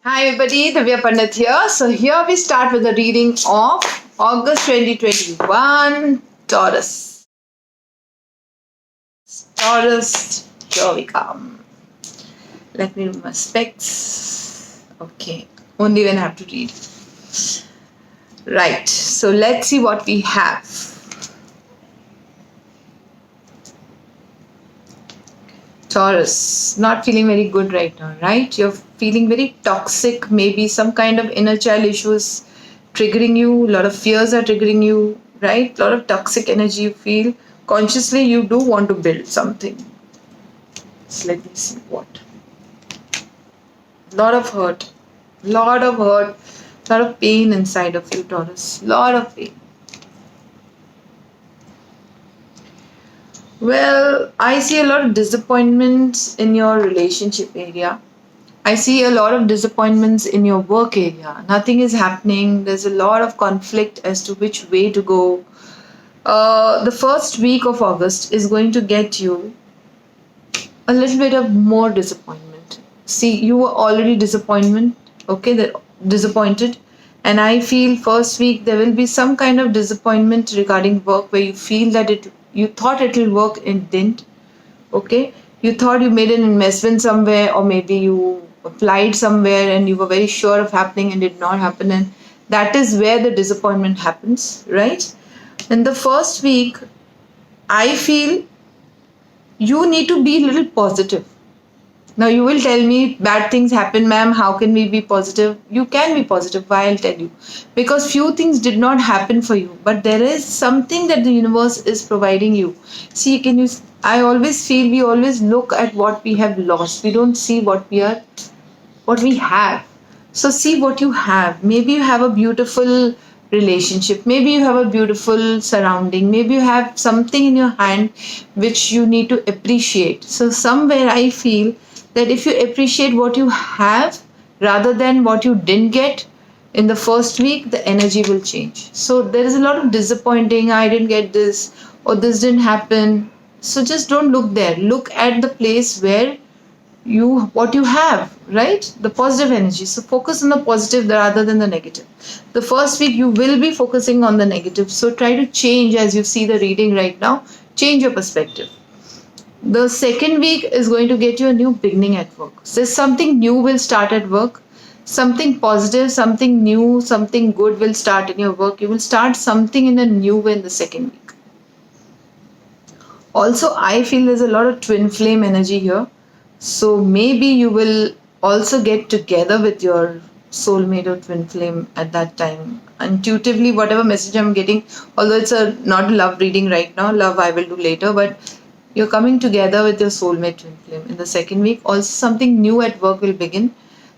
Hi everybody, Divya Pandit here. So here we start with the reading of August 2021 Taurus. Taurus, here we come. Let me remove my specs. Okay, only when I have to read. Right, so let's see what we have. Taurus, not feeling very good right now, right? You're feeling very toxic, maybe some kind of inner child issues triggering you, a lot of fears are triggering you, right? A lot of toxic energy you feel. Consciously, you do want to build something. So let me see what. Lot of hurt, lot of pain inside of you, Taurus. Lot of pain. Well, I see a lot of disappointments in your relationship area. I see a lot of disappointments in your work area. Nothing is happening. There's a lot of conflict as to which way to go. The first week of August is going to get you a little bit of more disappointment. See, you were already disappointed, and I feel first week there will be some kind of disappointment regarding work where you feel that you thought it will work and it didn't. Okay, you thought you made an investment somewhere, or maybe you applied somewhere and you were very sure of happening and did not happen, and that is where the disappointment happens, right? In the first week, I feel you need to be a little positive. Now you will tell me bad things happen, ma'am. How can we be positive? You can be positive. Why? I'll tell you. Because few things did not happen for you, but there is something that the universe is providing you. See, can you? I always feel we always look at what we have lost. We don't see what we have. So see what you have. Maybe you have a beautiful relationship. Maybe you have a beautiful surrounding. Maybe you have something in your hand which you need to appreciate. So somewhere I feel that if you appreciate what you have rather than what you didn't get in the first week, the energy will change. So there is a lot of disappointing. I didn't get this, or this didn't happen. So just don't look there. Look at the place where what you have, right? The positive energy. So focus on the positive rather than the negative. The first week you will be focusing on the negative, so try to change. As you see the reading right now, change your perspective. The second week is going to get you a new beginning at work. So something new will start at work, something positive, something new, something good will start in your work. You will start something in a new way in the second week. Also, I feel there's a lot of twin flame energy here. So maybe you will also get together with your soulmate or twin flame at that time. Intuitively, whatever message I'm getting, although it's not a love reading right now, love I will do later, but you're coming together with your soulmate twin flame in the second week. Also, something new at work will begin.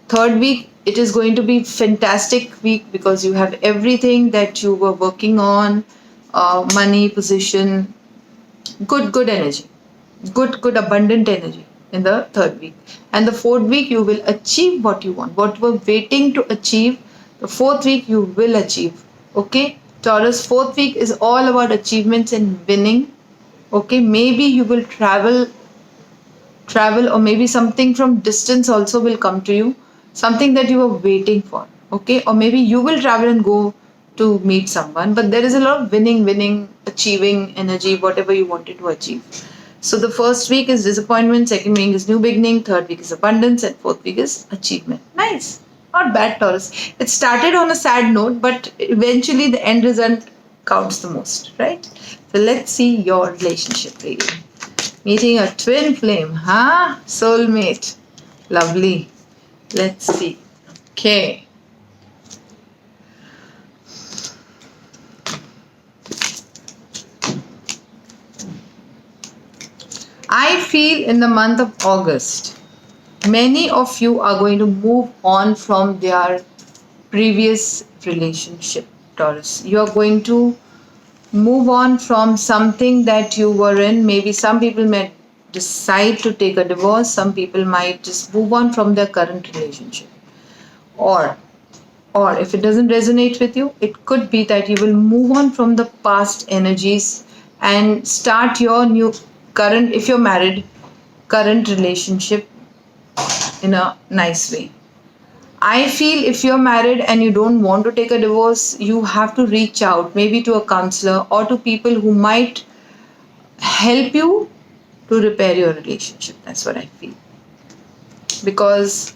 Third week, it is going to be fantastic week because you have everything that you were working on, money, position, good energy, good abundant energy in the third week. And the fourth week you will achieve what you want, what you were waiting to achieve. The fourth week you will achieve. Okay, Taurus, fourth week is all about achievements and winning. Okay, maybe you will travel, or maybe something from distance also will come to you, something that you were waiting for. Okay, or maybe you will travel and go to meet someone, but there is a lot of winning, achieving energy, whatever you wanted to achieve. So the first week is disappointment, second week is new beginning, third week is abundance, and fourth week is achievement. Nice. Not bad, Taurus. It started on a sad note, but eventually the end result counts the most, right? So let's see your relationship reading. Meeting a twin flame, huh? Soulmate. Lovely. Let's see. Okay. I feel in the month of August, many of you are going to move on from their previous relationship, Taurus. You are going to move on from something that you were in. Maybe some people may decide to take a divorce, some people might just move on from their current relationship. Or if it doesn't resonate with you, it could be that you will move on from the past energies and start your new current, if you're married, current relationship in a nice way. I feel if you're married and you don't want to take a divorce, you have to reach out maybe to a counselor or to people who might help you to repair your relationship. That's what I feel. Because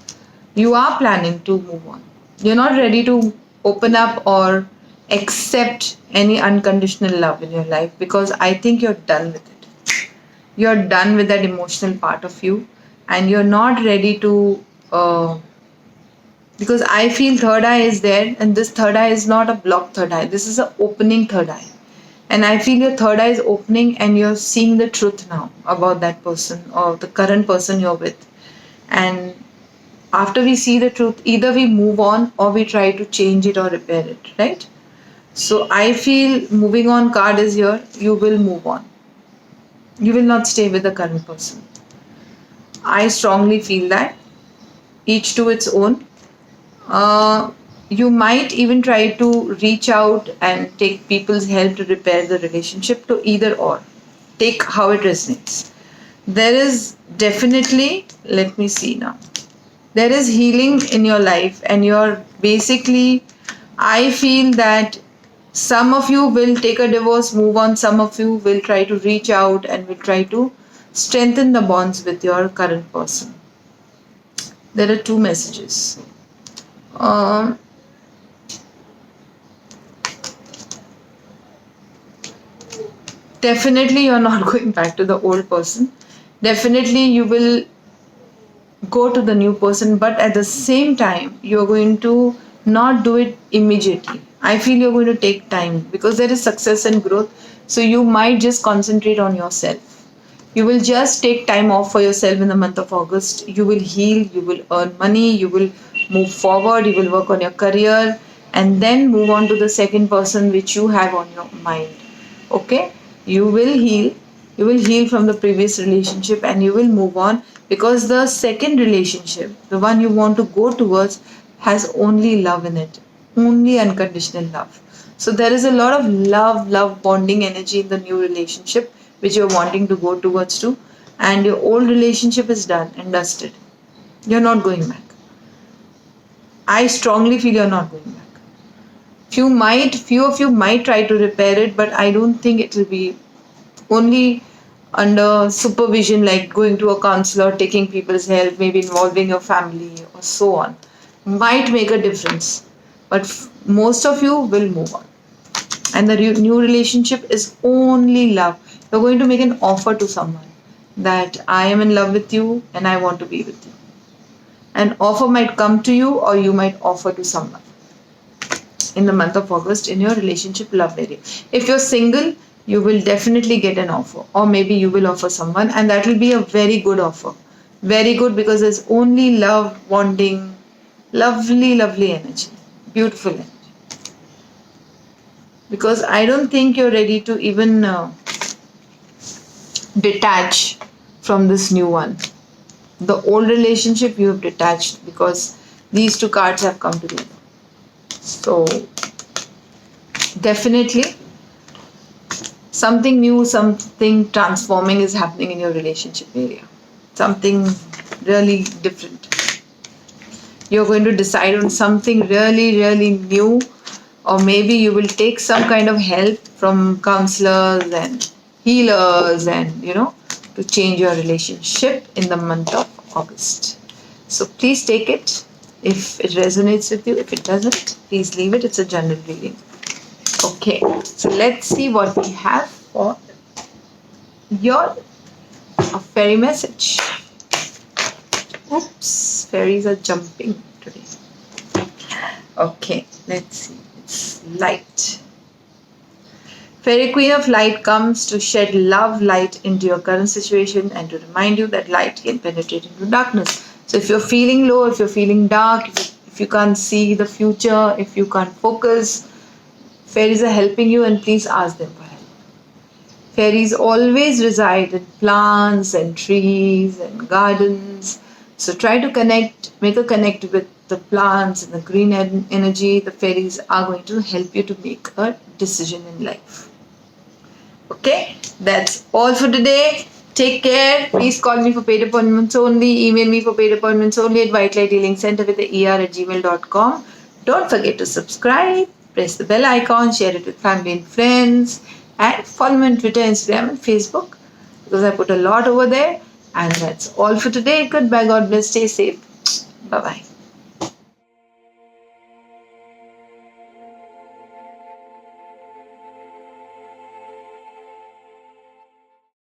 you are planning to move on. You're not ready to open up or accept any unconditional love in your life because I think you're done with it. You're done with that emotional part of you and you're not ready to. Because I feel third eye is there, and this third eye is not a blocked third eye. This is an opening third eye. And I feel your third eye is opening and you're seeing the truth now about that person or the current person you're with. And after we see the truth, either we move on or we try to change it or repair it, right? So I feel moving on card is here. You will move on. You will not stay with the current person. I strongly feel that. Each to its own. You might even try to reach out and take people's help to repair the relationship to either or. Take how it resonates. There is definitely, let me see now. There is healing in your life, and you're basically, I feel that some of you will take a divorce, move on, some of you will try to reach out and will try to strengthen the bonds with your current person. There are two messages. Um, Definitely you're not going back to the old person. Definitely you will go to the new person, but at the same time you're going to not do it immediately. I feel you're going to take time because there is success and growth, so you might just concentrate on yourself. You will just take time off for yourself in the month of August. You will heal, you will earn money, you will move forward, you will work on your career, and then move on to the second person which you have on your mind. Okay, you will heal, you will heal from the previous relationship and you will move on, because the second relationship, the one you want to go towards, has only love in it, only unconditional love. So there is a lot of love bonding energy in the new relationship which you're wanting to go towards to, and your old relationship is done and dusted. You're not going back. I strongly feel you're not going back. Few of you might try to repair it, but I don't think it will be only under supervision, like going to a counselor, taking people's help, maybe involving your family or so on, might make a difference. But most of you will move on. And the new relationship is only love. You're going to make an offer to someone that I am in love with you and I want to be with you. An offer might come to you, or you might offer to someone in the month of August in your relationship love area. If you're single, you will definitely get an offer, or maybe you will offer someone, and that will be a very good offer. Very good, because there's only love, bonding, lovely energy, beautiful energy. Because I don't think you're ready to even detach from this new one. The old relationship you have detached because these two cards have come together. So definitely something new, something transforming is happening in your relationship area. Something really different. You're going to decide on something really new, or maybe you will take some kind of help from counselors and healers and to change your relationship in the month of August. So please take it if it resonates with you. If it doesn't, please leave it. It's a general reading. Okay, so let's see what we have for your fairy message. Oops, fairies are jumping today. Okay, let's see. It's light. Fairy Queen of Light comes to shed love light into your current situation and to remind you that light can penetrate into darkness. So if you're feeling low, if you're feeling dark, if you can't see the future, if you can't focus, fairies are helping you, and please ask them for help. Fairies always reside in plants and trees and gardens. So try to make a connect with the plants and the green energy. The fairies are going to help you to make a decision in life. Okay, that's all for today. Take care. Please call me for paid appointments only. Email me for paid appointments only at whitelighthealingcenter with the er@gmail.com. Don't forget to subscribe. Press the bell icon. Share it with family and friends. And follow me on Twitter, Instagram, and Facebook because I put a lot over there. And that's all for today. Goodbye. God bless. Stay safe. Bye bye.